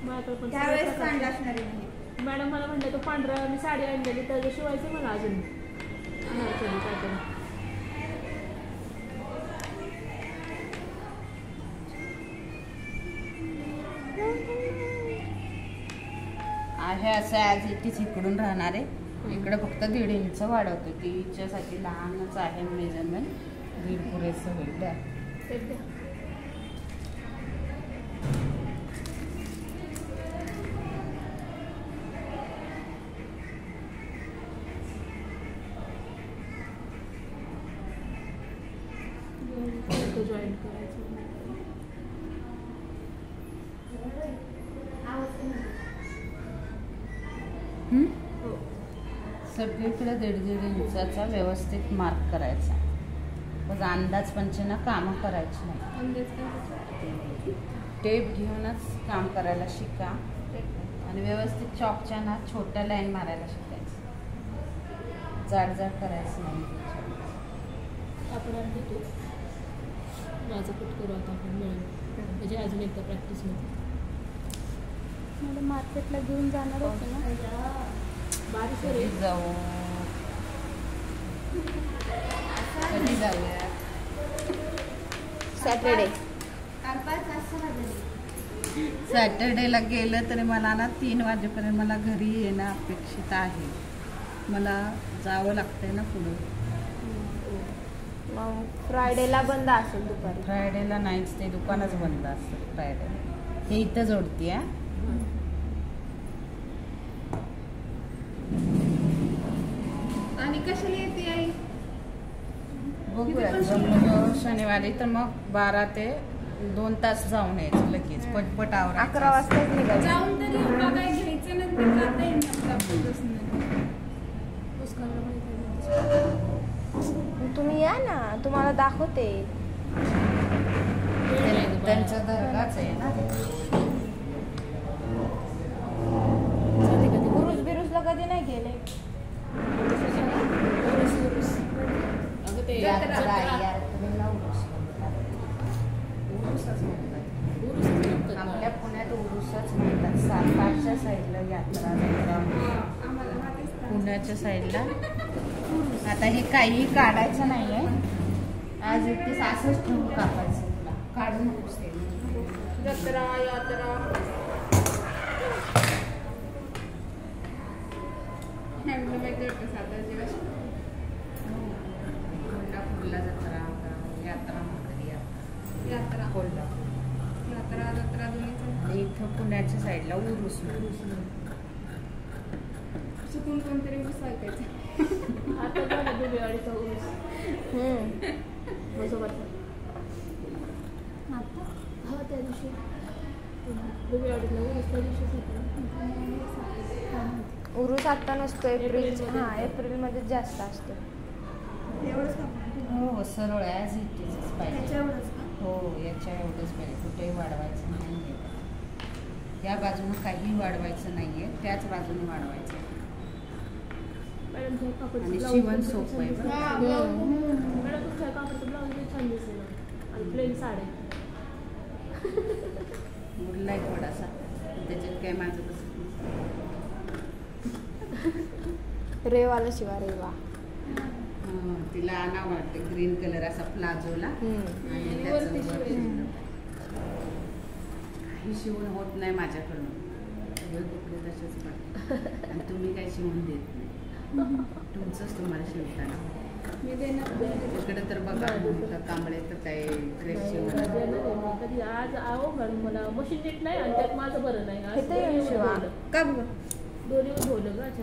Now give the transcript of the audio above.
माझ्याकडे पण त्यावेळेस सांडला असणार आहे. मॅडम मला म्हणलं तो पांढरा मी साडी आणलेली त्याचं शिवायचं मला अजून काहीतरी. आहे असं ॲज इट इज इकडून राहणार आहे. इकडं फक्त 1.5 इंच वाढवतो. तिच्यासाठी लहानच आहे मेजरमेंट. 1.5 पुरेसं होईल. द्या जॉईन करायचं. सगळीकडे 1.5 इंचाचा व्यवस्थित मार्क करायचा. मग अंदाज पंचना कामं करायची नाही. टेप घेऊनच काम करायला शिका आणि व्यवस्थित चॉकच्या ना छोट्या लाईन मारायला शिकायचं. जाड जाड करायचं नाही. आपण घेतो माझं कट करू आता आपण मिळून म्हणजे अजून एकदा प्रॅक्टिस होते. मला मार्केटला घेऊन जाणार होतं ना. बारीक कधी जाऊ कधी जाऊया. सॅटर्डेला गेलं तरी मला ना 3 वाजेपर्यंत मला घरी येणं अपेक्षित आहे. मला जावं लागतंय ना पुढे. मग फ्रायडेला बंद असेल दुपारी. फ्रायडेला नाहीच ते दुकानच बंद असतं फ्रायडे. हे इथं जोडती आहे. आणि कशाला येते आई? बघूया जमलं शनिवारी तर मग 12 ते 2 तास जाऊन यायचं लगेच. पटपट आवरायचं. 11 वाजता निघायचं. जाऊन तरी एवढं काय घ्यायचं नंतर जाता येईल तुम्ही या ना, तुम्हाला दाखवते. त्यांचा दर्गाच आहे ना. उरुस बिरुसला कधी नाही गेले. आपल्या पुण्यात उरुसच म्हणतात. सातारच्या साईडला यात्रा पुण्याच्या साईडला. आता हे काही काढायचं नाही आहे. ॲज इट इज असंच ठेवून कापायचं. तुला काढू नकोस ते. जत्रा यात्रा कोल्हापूरला जत्रा यात्रा यात्रा कोल्हापूर यात्रा जत्रा दोन्ही. इथं पुण्याच्या साईडला उरुस. चुकून कोणतरी बसायचं. आता झाला दिवाळीचा उरूस. हा त्या दिवशी दिवाळीला उरूस त्या दिवशीच होता. उरूस आता नसतो. एप्रिलमध्ये जास्त असतो. हो सरळ ॲज इट इजच पाहिजे. हो याच्या एवढंच पाहिजे. कुठेही वाढवायचं नाही. या बाजूनं काही वाढवायचं नाही आहे. त्याच बाजूने वाढवायचं. आणि शिवण सोपं आहे. मॅडम तुमच्या कापडचं ब्लाऊज बी छान दिसेल आणि प्लेन साड्या मुरला आहे थोडासा. त्याच्यात काय माझं कसं रेवाला शिवा रेवा. तिला आणावं वाटतं ग्रीन कलर असा प्लाझोला. आणि काही शिवण होत नाही माझ्याकडून. सगळे कपडे तसेच पडतात आणि तुम्ही काही शिवून देत नाही. तुमचंच तुम्हाला शिवताना. मी देणार तिकडे तर बघा कांबळे तर काही ड्रेस शिवून कधी आज आहो मॅडम मला मशीन नीट नाही आणि त्यात माझं बरं नाही. शिवा का दोन्ही बोललं का.